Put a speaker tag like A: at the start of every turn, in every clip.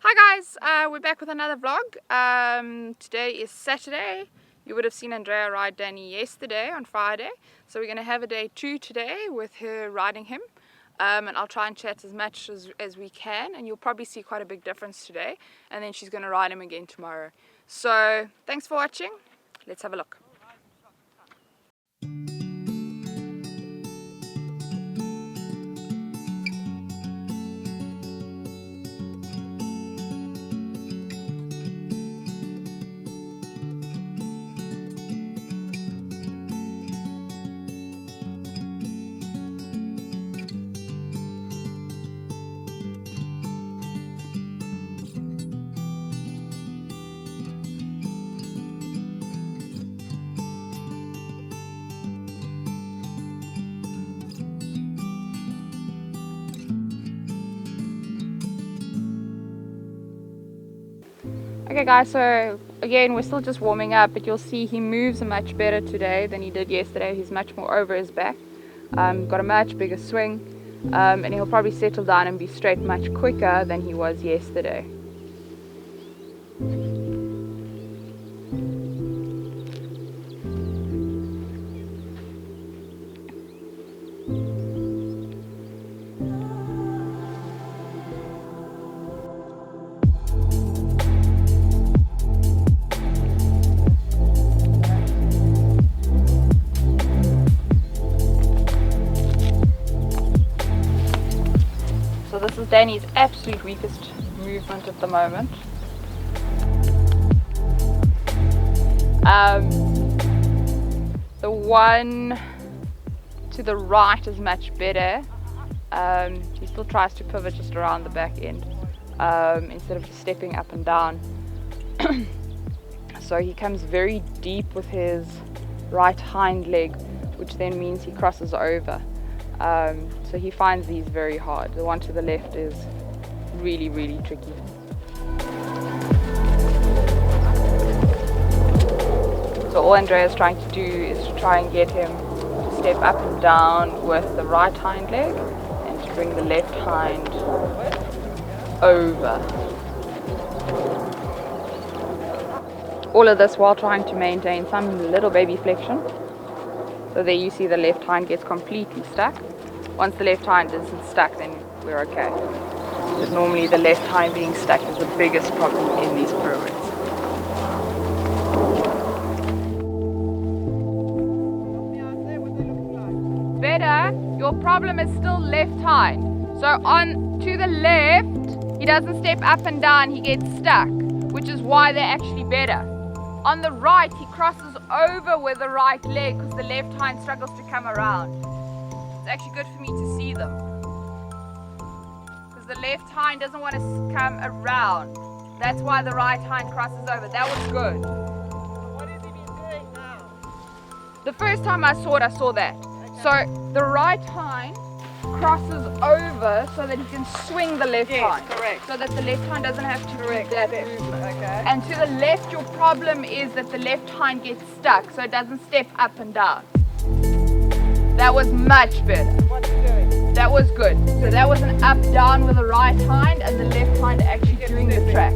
A: Hi guys, we're back with another vlog. Today is Saturday. You would have seen Andrea ride Danny yesterday on Friday. So we're going to have a day 2 today with her riding him. And I'll try and chat as much as we can. And you'll probably see quite a big difference today. And then she's going to ride him again tomorrow. So thanks for watching. Let's have a look. Okay guys, so again we're still just warming up, but you'll see he moves much better today than he did yesterday. He's much more over his back, got a much bigger swing, and he'll probably settle down and be straight much quicker than he was yesterday. So this is Danny's absolute weakest movement at the moment. The one to the right is much better. He still tries to pivot just around the back end instead of just stepping up and down. So he comes very deep with his right hind leg, which then means he crosses over. So he finds these very hard. The one to the left is really, really tricky. So all Andrea is trying to do is to try and get him to step up and down with the right hind leg and to bring the left hind over. All of this while trying to maintain some little baby flexion. So there you see the left hind gets completely stuck. Once the left hind isn't stuck, then we're okay. But normally the left hind being stuck is the biggest problem in these programs. Better, your problem is still left hind. So on to the left, he doesn't step up and down, he gets stuck, which is why they're actually better. On the right, he crosses over with the right leg because the left hind struggles to come around. It's actually good for me to see them, because the left hind doesn't want to come around. That's why the right hind crosses over. That was good.
B: What has he been doing now?
A: The first time I saw that. Okay. So the right hind crosses over so that he can swing the left hind.
B: Correct.
A: So that the left hind doesn't have to do that movement.
B: Okay.
A: And to the left, your problem is that the left hind gets stuck, so it doesn't step up and down. That was much better.
B: What's he doing?
A: That was good. So that was an up down with the right hind and the left hind actually doing the track.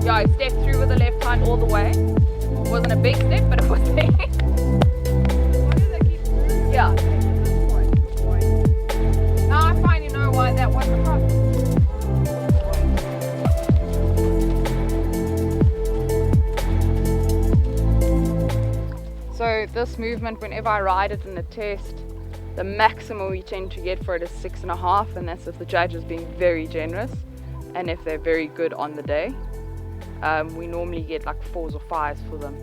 A: Yeah, I stepped through with the left hind all the way. It wasn't a big step, but it was there.
B: Why do they keep doing
A: Yeah.
B: this point? Good point.
A: Now I finally know why that was the problem. So this movement, whenever I ride it in a test, the maximum we tend to get for it is 6.5, and that's if the judge is being very generous and if they're very good on the day. We normally get like 4s or 5s for them.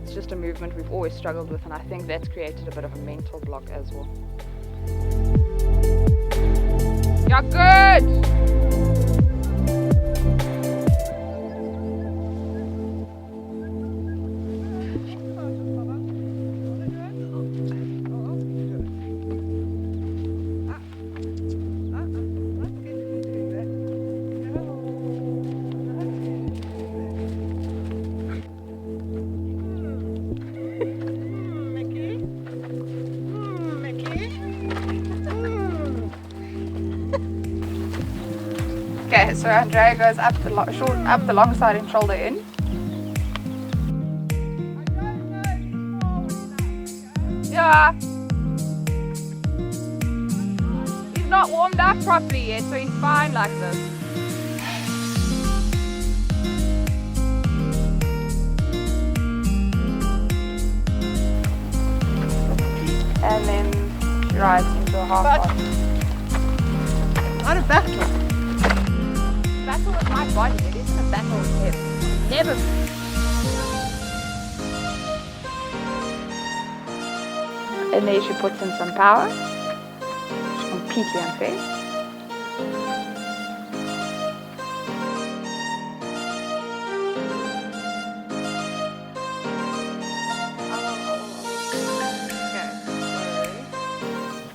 A: It's just a movement we've always struggled with, and I think that's created a bit of a mental block as well. You're good! Okay, so Andrea goes up the up the long side and shoulder in. Yeah. He's not warmed up properly yet, so he's fine like this. And then she rides into a half
B: But-
A: pass.
B: Not a battle.
A: Battle with my body, it isn't a battle with him. Never. And there she puts in some power. It's completely unfair.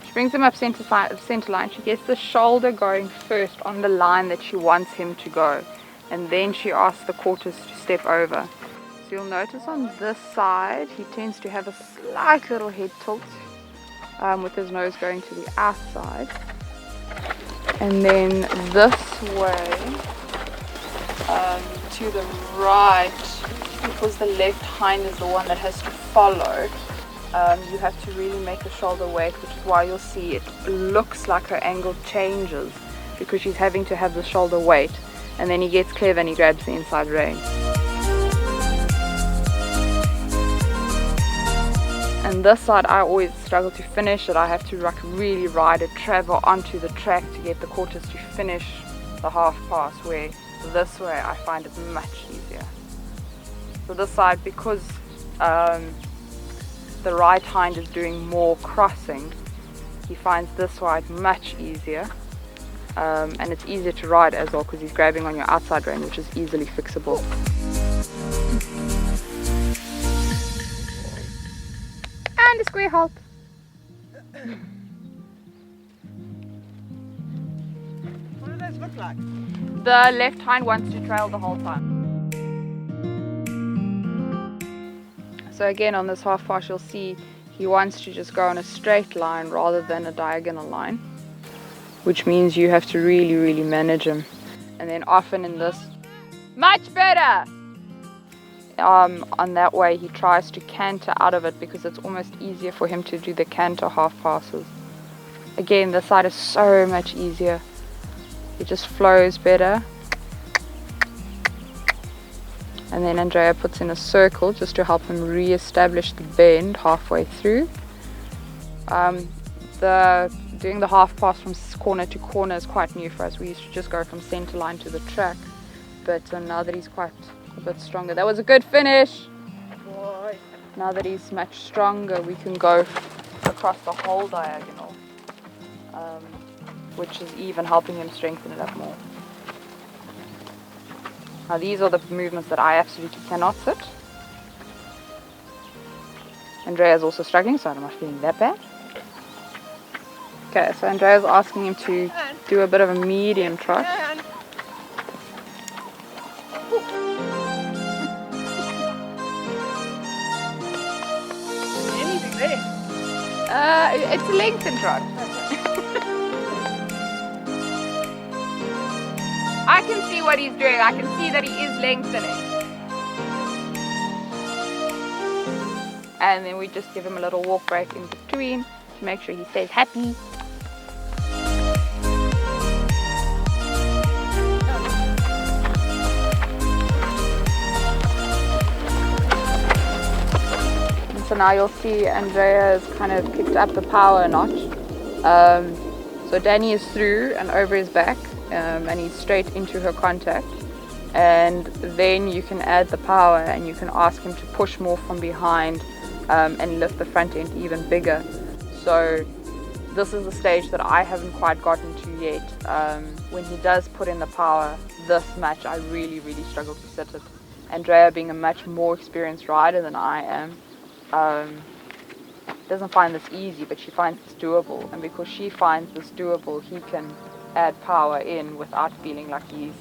A: She brings him up center line. She gets the shoulder going first on the line that she wants him to go. And then she asks the quarters to step over. So you'll notice on this side, he tends to have a slight little head tilt with his nose going to the outside. And then this way to the right, because the left hind is the one that has to follow. You have to really make the shoulder weight, which is why you'll see it looks like her angle changes because she's having to have the shoulder weight, and then he gets clever and he grabs the inside rein. And this side I always struggle to finish it. I have to like really ride it, travel onto the track to get the quarters to finish the half pass, where this way I find it much easier. So this side, because the right hind is doing more crossing, he finds this side much easier, and it's easier to ride as well because he's grabbing on your outside rein, which is easily fixable. And a square halt.
B: What do those look like?
A: The left hind wants to trail the whole time. So again, on this half pass, you'll see he wants to just go on a straight line rather than a diagonal line, which means you have to really, really manage him. And then often in this, much better! On that way, he tries to canter out of it because it's almost easier for him to do the canter half passes. Again, this side is so much easier. It just flows better. And then Andrea puts in a circle just to help him re-establish the bend halfway through. Doing the half pass from corner to corner is quite new for us. We used to just go from center line to the track, but now that he's quite a bit stronger, that was a good finish.
B: Boy.
A: Now that he's much stronger, we can go across the whole diagonal, which is even helping him strengthen it up more. Now these are the movements that I absolutely cannot sit. Andrea's also struggling, so I'm not feeling that bad. Okay, so Andrea's asking him to do a bit of a medium trot.
B: And anything there.
A: It's a lengthened trot. I can see what he's doing. I can see that he is lengthening. And then we just give him a little walk break in between to make sure he stays happy. And so now you'll see Andrea has kind of kicked up the power a notch. So Danny is through and over his back. And he's straight into her contact, and then you can add the power and you can ask him to push more from behind and lift the front end even bigger. So this is the stage that I haven't quite gotten to yet. When he does put in the power this much, I really struggle to sit it. Andrea, being a much more experienced rider than I am, doesn't find this easy, but she finds this doable, and because she finds this doable, he can add power in without feeling like he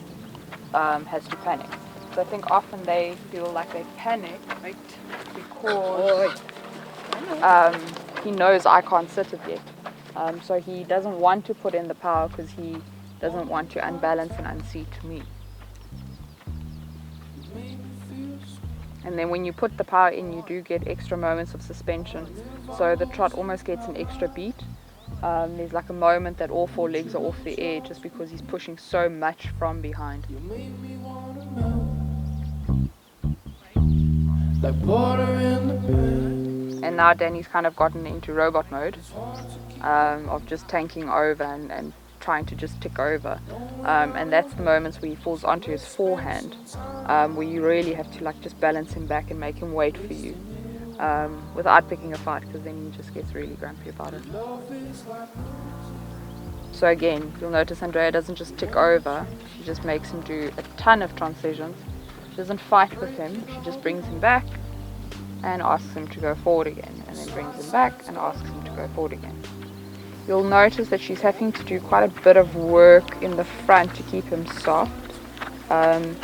A: has to panic. So I think often they feel like they panic because he knows I can't sit it yet. So he doesn't want to put in the power because he doesn't want to unbalance and unseat me. And then when you put the power in, you do get extra moments of suspension. So the trot almost gets an extra beat. There's like a moment that all 4 legs are off the air just because he's pushing so much from behind. And now Danny's kind of gotten into robot mode of just tanking over and trying to just tick over, and that's the moments where he falls onto his forehand, where you really have to like just balance him back and make him wait for you, without picking a fight, because then he just gets really grumpy about it. So again, you'll notice Andrea doesn't just tick over, she just makes him do a ton of transitions. She doesn't fight with him, she just brings him back and asks him to go forward again, and then brings him back and asks him to go forward again. You'll notice that she's having to do quite a bit of work in the front to keep him soft.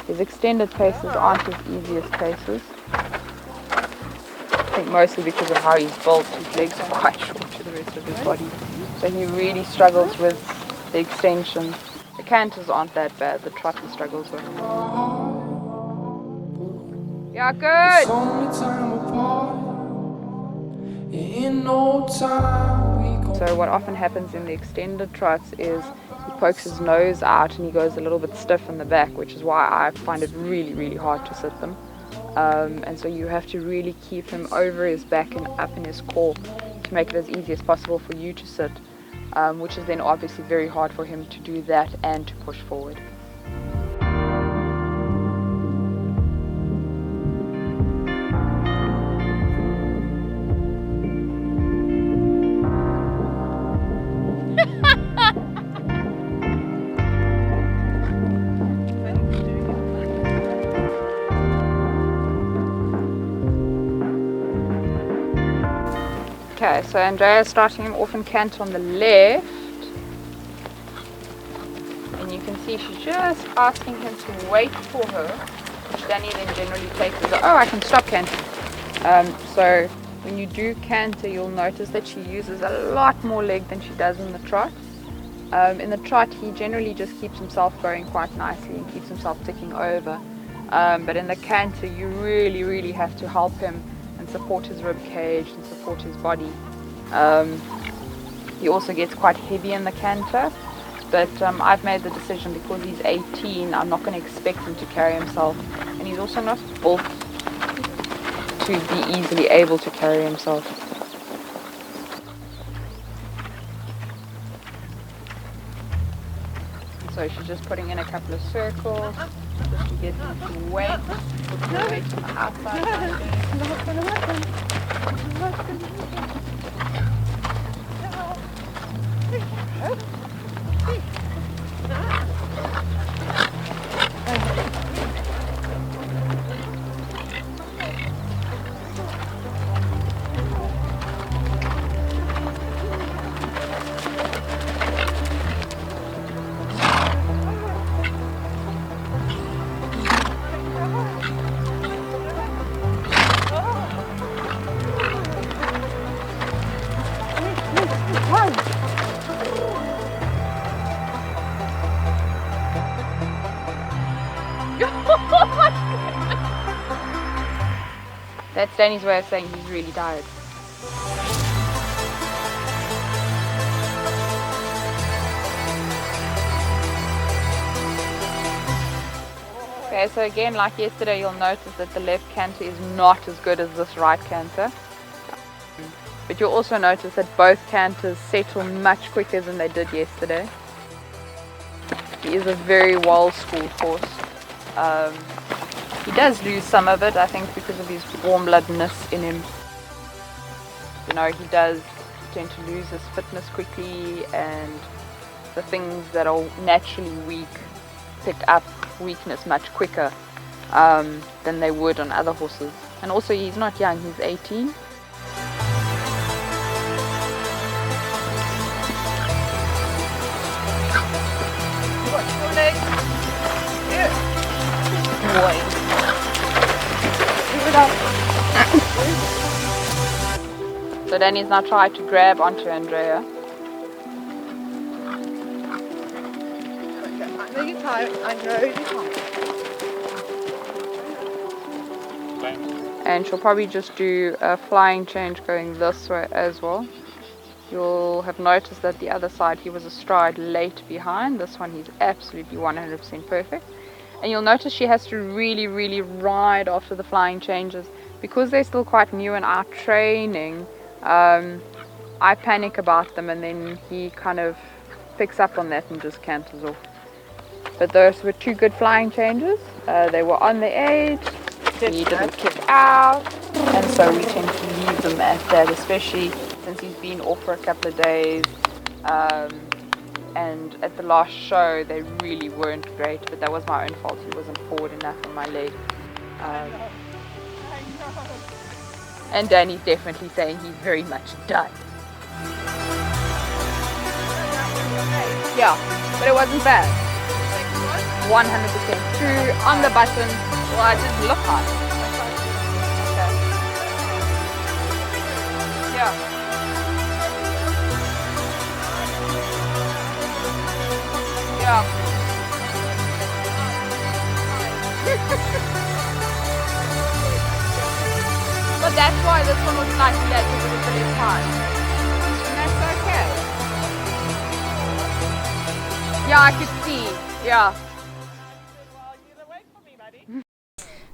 A: His extended paces aren't his easiest paces. I think mostly because of how he's built, his legs are quite short to the rest of his body. So he really struggles with the extension. The canters aren't that bad, the trot he struggles with. Yeah, good! So what often happens in the extended trots is he pokes his nose out and he goes a little bit stiff in the back, which is why I find it really, really hard to sit them. And so you have to really keep him over his back and up in his core to make it as easy as possible for you to sit, which is then obviously very hard for him to do that and to push forward. Okay, so Andrea's starting him off in canter on the left, and you can see she's just asking him to wait for her, which Danny then generally takes as, oh, I can stop canter. So when you do canter, you'll notice that she uses a lot more leg than she does in the trot. In the trot, he generally just keeps himself going quite nicely and keeps himself ticking over. But in the canter, you really, really have to help him and support his rib cage and support his body. He also gets quite heavy in the canter, but I've made the decision because he's 18, I'm not going to expect him to carry himself, and he's also not built to be easily able to carry himself. So she's just putting in a couple of circles just to get him to wait, put the weight on the outside. That's Danny's way of saying he's really tired. Okay, so again, like yesterday, you'll notice that the left canter is not as good as this right canter. But you'll also notice that both canters settle much quicker than they did yesterday. He is a very well-schooled horse. He does lose some of it, I think, because of his warm-bloodedness in him. You know, he does tend to lose his fitness quickly, and the things that are naturally weak pick up weakness much quicker than they would on other horses. And also, he's not young, he's 18. Watch your legs. Yeah. Boy. So Danny's now trying to grab onto Andrea.
B: I know you can't.
A: And she'll probably just do a flying change going this way as well. You'll have noticed that the other side he was a stride late behind. This one he's absolutely 100% perfect. And you'll notice she has to really ride after the flying changes because they're still quite new in our training. I panic about them and then he kind of picks up on that and just canters off. But those were 2 good flying changes. They were on the edge, he didn't kick out, and so we tend to leave them at that, especially since he's been off for a couple of days. And at the last show they really weren't great, but that was my own fault. He wasn't forward enough on my leg. And Danny's definitely saying he's very much done. Yeah, but it wasn't bad. 100% true on the button. Well, I didn't look hard. Okay. Yeah. Yeah. But that's why this one was slightly late, because it was the left time. And that's okay. Yeah, I could see. Yeah.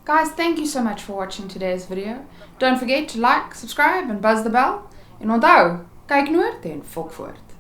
A: Guys, thank you so much for watching today's video. Don't forget to like, subscribe and buzz the bell. En onthou, kyk noord en fok voort.